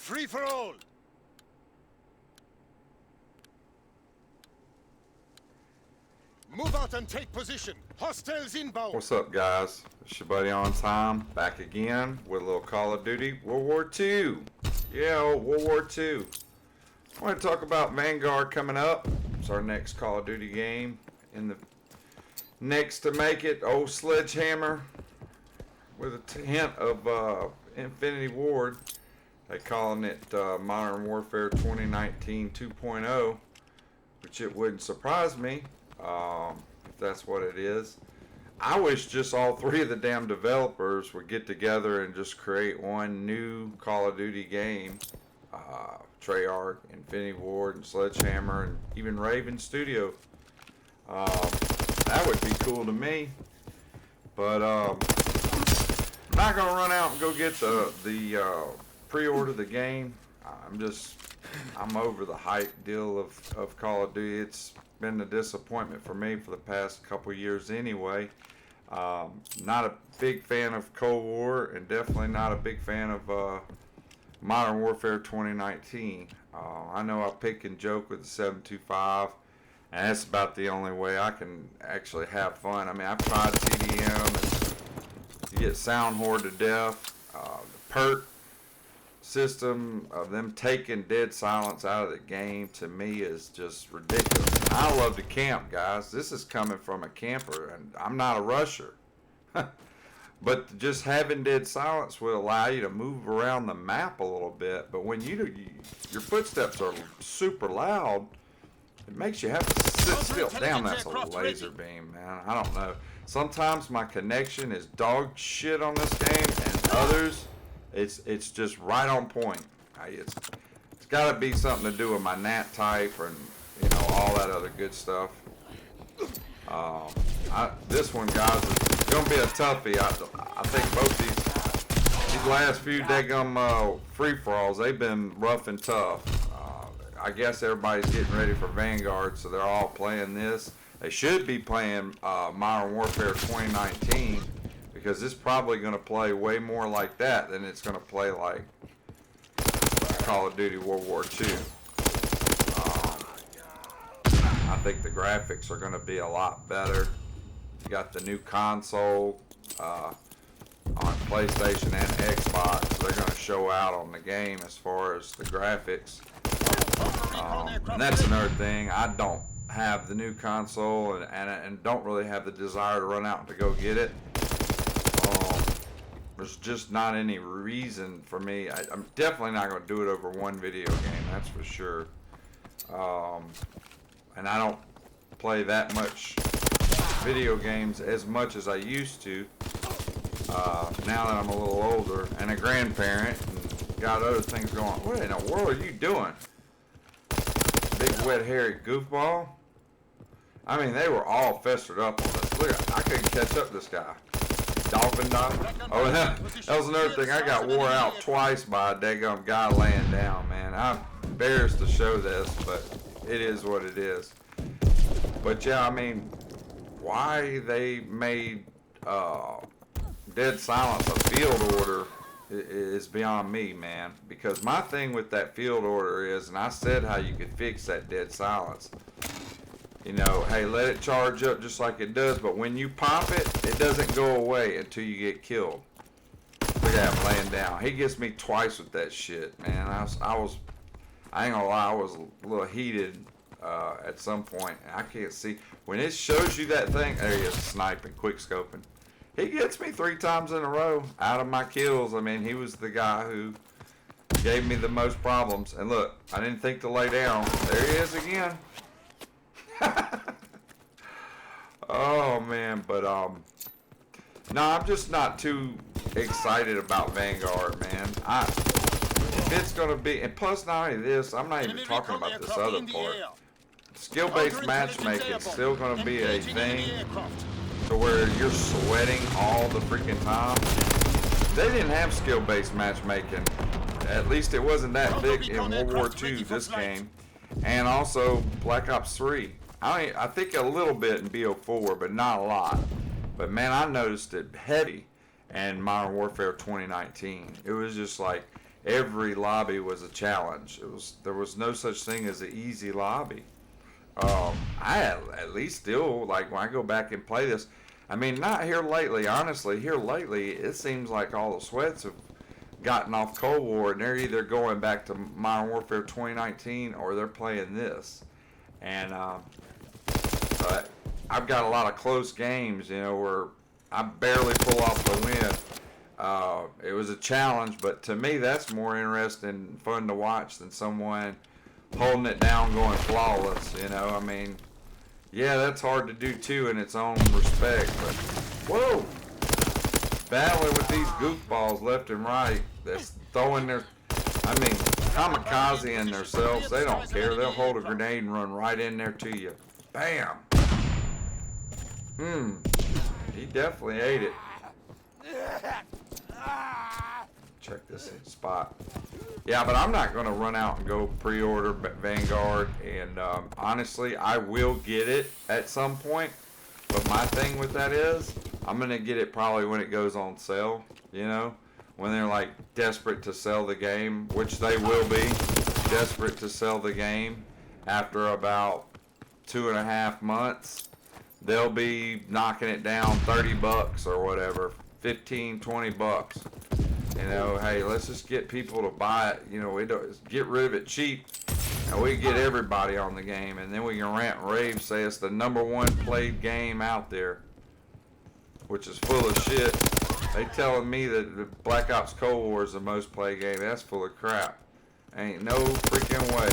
Free for all. Move out and take position. Hostiles inbound. What's up, guys? It's your buddy On Time, back again with a little Call of Duty World War II. Yeah, old World War II. I want to talk about Vanguard coming up. It's our next Call of Duty game. In the next to make it, old Sledgehammer with a hint of Infinity Ward. They calling it Modern Warfare 2019 2.0, which it wouldn't surprise me if that's what it is. I wish just all three of the damn developers would get together and just create one new Call of Duty game. Treyarch, Infinity Ward, and Sledgehammer, and even Raven Studio. That would be cool to me. But I'm not gonna run out and go get the pre-order the game. I'm over the hype deal of Call of Duty. It's been a disappointment for me for the past couple years anyway. Not a big fan of Cold War, and definitely not a big fan of Modern Warfare 2019. I know I pick and joke with the 725, and that's about the only way I can actually have fun. I mean, I've tried TDM, and you get sound whored to death. The perk system of them taking dead silence out of the game to me is just ridiculous. And I love to camp, guys. This is coming from a camper, and I'm not a rusher. But just having dead silence would allow you to move around the map a little bit. But when your footsteps are super loud, it makes you have to sit still. Damn, that's a laser beam, man. I don't know. Sometimes my connection is dog shit on this game, and others, it's just right on point. It's got to be something to do with my NAT type and all that other good stuff. This one, guys, is gonna be a toughie. I think both these last few daggum free-for-alls, they've been rough and tough. I guess everybody's getting ready for Vanguard, so they're all playing this. They should be playing Modern Warfare 2019, because it's probably going to play way more like that than it's going to play like Call of Duty World War II. I think the graphics are going to be a lot better. You got the new console on PlayStation and Xbox. They're going to show out on the game as far as the graphics. And that's another thing. I don't have the new console and don't really have the desire to run out and to go get it. There's just not any reason for me. I'm definitely not going to do it over one video game, that's for sure. And I don't play that much video games as much as I used to. Now that I'm a little older and a grandparent and got other things going on. What in the world are you doing? Big wet hairy goofball. I mean, they were all festered up on this. Look, I couldn't catch up this guy. Dolphin dive. Oh, that was another thing. I got wore out twice by a daggum guy laying down, man. I'm embarrassed to show this, but it is what it is. But yeah, I mean, why they made dead silence a field order is beyond me, man. Because my thing with that field order is, and I said how you could fix that dead silence. Hey, let it charge up just like it does, but when you pop it, it doesn't go away until you get killed. Look at him laying down. He gets me twice with that shit, man. I ain't gonna lie, I was a little heated at some point. I can't see. When it shows you that thing, there he is, sniping, quick scoping. He gets me 3 times in a row out of my kills. I mean, he was the guy who gave me the most problems. And look, I didn't think to lay down. There he is again. Oh man, but no, I'm just not too excited about Vanguard, man. If it's gonna be, and plus not only this, I'm not even talking about this other part. Skill-based matchmaking is still gonna be a thing, to where you're sweating all the freaking time. They didn't have skill-based matchmaking. At least it wasn't that big in World War II, this game, and also Black Ops 3. I think a little bit in BO4, but not a lot. But man, I noticed it heavy in Modern Warfare 2019. It was just like, every lobby was a challenge. There was no such thing as an easy lobby. I at least still, like, when I go back and play this, I mean, not here lately, honestly. Here lately, it seems like all the sweats have gotten off Cold War, and they're either going back to Modern Warfare 2019 or they're playing this. And but I've got a lot of close games, you know, where I barely pull off the win. It was a challenge, but to me, that's more interesting and fun to watch than someone holding it down going flawless, you know. I mean, yeah, that's hard to do too in its own respect, but whoa, battling with these goofballs left and right that's throwing their, I mean, kamikaze-ing themselves. They don't care. They'll hold a grenade and run right in there to you. Bam. He definitely ate it. Check this spot. Yeah, but I'm not going to run out and go pre-order Vanguard. And honestly, I will get it at some point. But my thing with that is, I'm going to get it probably when it goes on sale. You know, when they're like desperate to sell the game, which they will be desperate to sell the game after about 2.5 months. They'll be knocking it down $30 or whatever, 15, 20 bucks. You know, hey, let's just get people to buy it. You know, we don't get rid of it cheap, and we get everybody on the game, and then we can rant and rave, say it's the #1 played game out there, which is full of shit. They telling me that the Black Ops Cold War is the most played game. That's full of crap. Ain't no freaking way.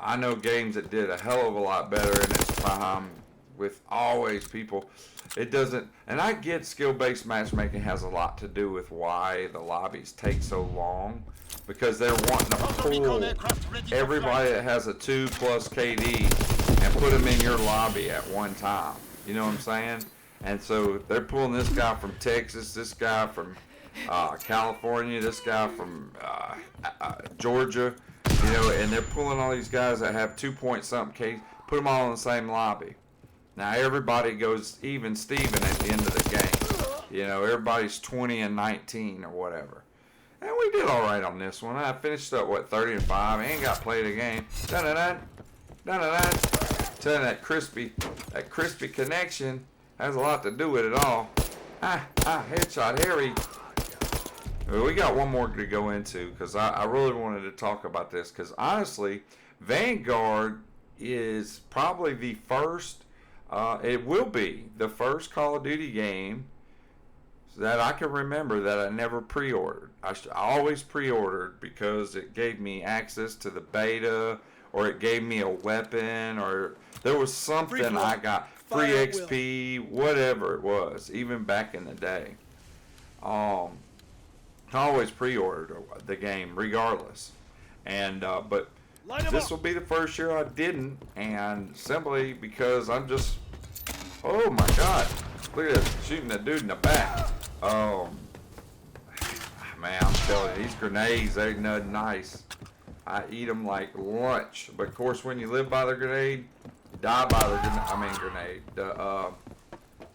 I know games that did a hell of a lot better in its time with always people. It doesn't, and I get skill-based matchmaking has a lot to do with why the lobbies take so long, because they're wanting to pull everybody that has a 2+ KD and put them in your lobby at one time. You know what I'm saying? And so they're pulling this guy from Texas, this guy from California, this guy from Georgia, you know, and they're pulling all these guys that have 2-point-something KD, put them all in the same lobby. Now everybody goes even Steven at the end of the game. You know, everybody's 20 and 19 or whatever. And we did all right on this one. I finished up, what, 30 and 5. I ain't got to play the game. Dun-dun-dun. Dun-dun-dun. Telling that crispy connection has a lot to do with it all. Headshot Harry. Well, we got one more to go into because I really wanted to talk about this because honestly, Vanguard is probably the first, it will be the first Call of Duty game that I can remember that I never pre-ordered. I always pre-ordered because it gave me access to the beta, or it gave me a weapon, or there was something I got, free XP, whatever it was, even back in the day. I always pre-ordered the game regardless. And but this will be the first year I didn't, and simply because I'm just, oh my god, look at this, shooting the dude in the back. Man, I'm telling you, these grenades, they nut nice. I eat them like lunch. But of course, when you live by the grenade, die by the grenade. The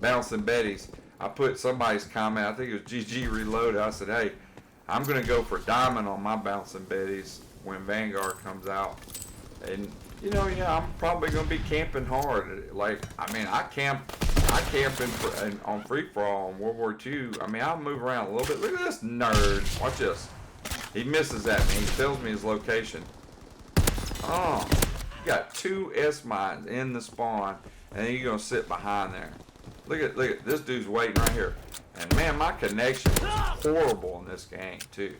bouncing Betties. I put somebody's comment, I think it was GG Reloaded. I said, hey, I'm going to go for diamond on my bouncing Betties when Vanguard comes out. And, you know, yeah, I'm probably going to be camping hard. Like, I mean, I camp on free for all in World War II. I mean, I'll move around a little bit. Look at this nerd. Watch this. He misses at me. He tells me his location. Oh, you got 2 S-mines in the spawn, and then you're going to sit behind there. Look at this dude's waiting right here. And man, my connection was horrible in this game too.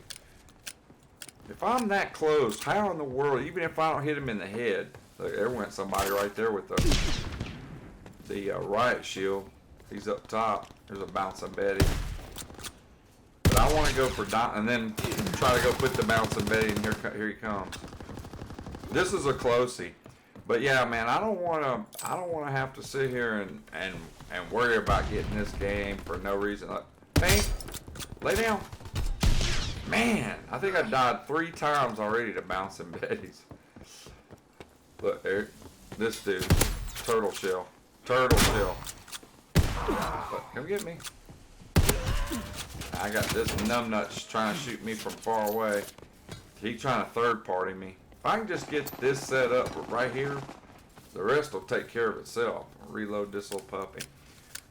If I'm that close, how in the world, even if I don't hit him in the head, look, there went somebody right there with the riot shield. He's up top. There's a bouncing Betty. But I want to go for and then try to go put the bouncing Betty, and here he comes. This is a closey. But yeah, man, I don't want to have to sit here and worry about getting this game for no reason. Like, hey, lay down. Man, I think I died 3 times already to bouncing Betties. Look there, this dude, turtle shell. Come get me. I got this numbnut trying to shoot me from far away. He trying to third party me. If I can just get this set up right here, the rest will take care of itself. I'll reload this little puppy.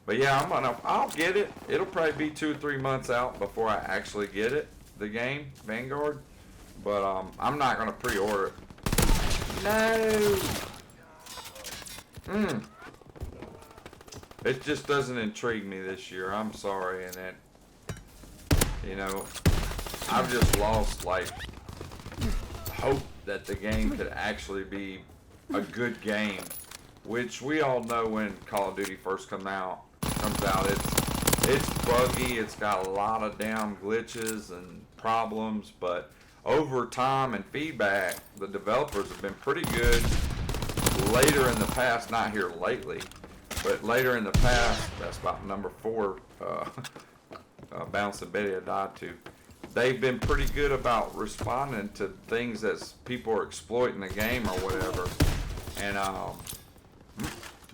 But yeah, I'll get it. It'll probably be 2 or 3 months out before I actually get it, the game, Vanguard. But I'm not gonna pre-order it. No. It just doesn't intrigue me this year. I'm sorry, and that, you know, I've just lost like hope that the game could actually be a good game, which we all know when Call of Duty first comes out, it's buggy. It's got a lot of damn glitches and problems, but over time and feedback, the developers have been pretty good. Later in the past, not here lately, but later in the past, that's about number 4, Bouncing Betty I died to. They've been pretty good about responding to things that people are exploiting the game or whatever. And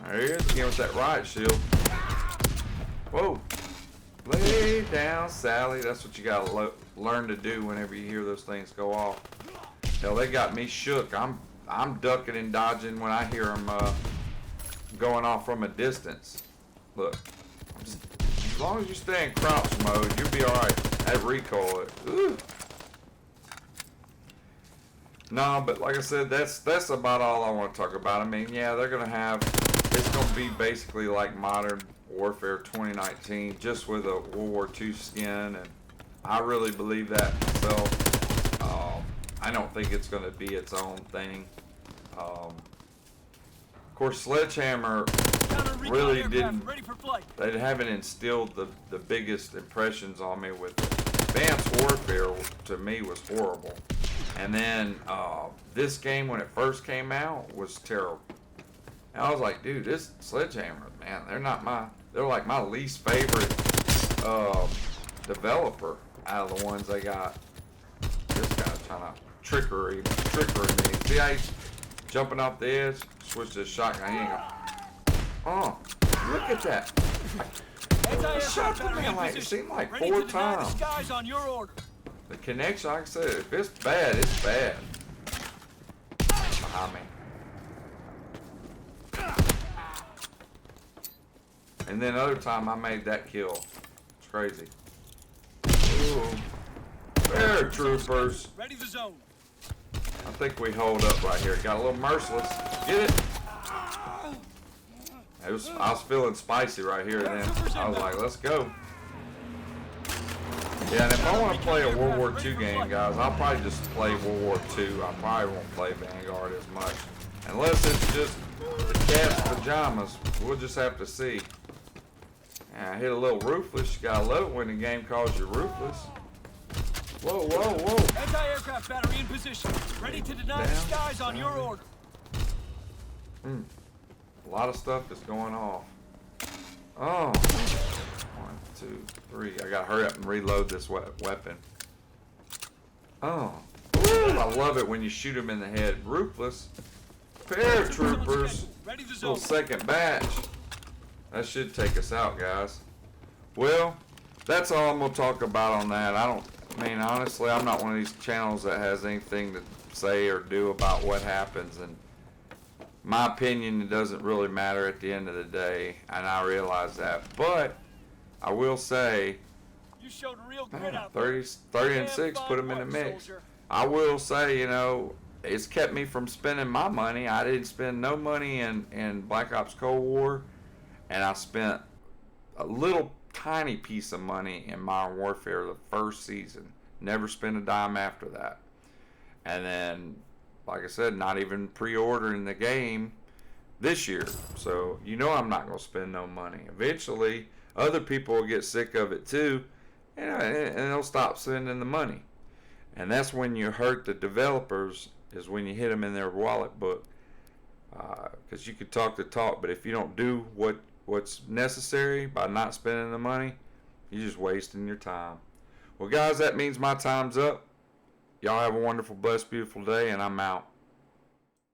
there he is again with that riot shield. Whoa. Lay down, Sally. That's what you gotta learn to do whenever you hear those things go off. Hell, they got me shook. I'm ducking and dodging when I hear them going off from a distance. Look, as long as you stay in crouch mode, you'll be all right. That recoil, ooh. No, but like I said, that's about all I want to talk about. I mean, yeah, they're gonna have. It's gonna be basically like Modern Warfare 2019, just with a World War II skin, and I really believe that myself. I don't think it's gonna be its own thing. Of course, Sledgehammer really didn't. They haven't instilled the biggest impressions on me with Advanced Warfare. To me, was horrible. And then this game, when it first came out, was terrible. And I was like, dude, this Sledgehammer, man, they're like my least favorite developer out of the ones they got. This guy's trying to trickery me. See how he's jumping off the edge? Switch to shotgun. He ain't gonna. Oh, look at that. I shot the man like, it seemed like 4 times. The connection, like I said, if it's bad, it's bad. Behind me. And then other time I made that kill. It's crazy. Ooh. Paratroopers. Ready the zone. I think we hold up right here. Got a little merciless. Get it? I was feeling spicy right here then. I was like, let's go. Yeah, and if I want to play a World War II game, guys, I'll probably just play World War II. I probably won't play Vanguard as much. Unless it's just the cat's pajamas. We'll just have to see. Yeah, I hit a little ruthless. You gotta love it when the game calls you ruthless. Whoa, whoa, whoa. Anti-aircraft battery in position. Ready to deny the skies on your order. A lot of stuff is going off. Oh. 1, 2, 3. I gotta hurry up and reload this weapon. Oh. Ooh, I love it when you shoot him in the head. Ruthless. Paratroopers. Little second batch. That should take us out, guys. Well, that's all I'm gonna talk about on that. I mean, honestly, I'm not one of these channels that has anything to say or do about what happens, and my opinion, it doesn't really matter at the end of the day, and I realize that. But I will say, you showed real grit out 30 and 6, put them in the mix. Soldier. I will say, you know, it's kept me from spending my money. I didn't spend no money in Black Ops Cold War, and I spent a little tiny piece of money in Modern Warfare the first season. Never spent a dime after that. And then, like I said, not even pre-ordering the game this year. So, you know I'm not going to spend no money. Eventually, other people will get sick of it too, and they'll stop spending the money. And that's when you hurt the developers, is when you hit them in their wallet book. Because you could talk the talk, but if you don't do what's necessary by not spending the money, you're just wasting your time. Well, guys, that means my time's up. Y'all have a wonderful, blessed, beautiful day, and I'm out.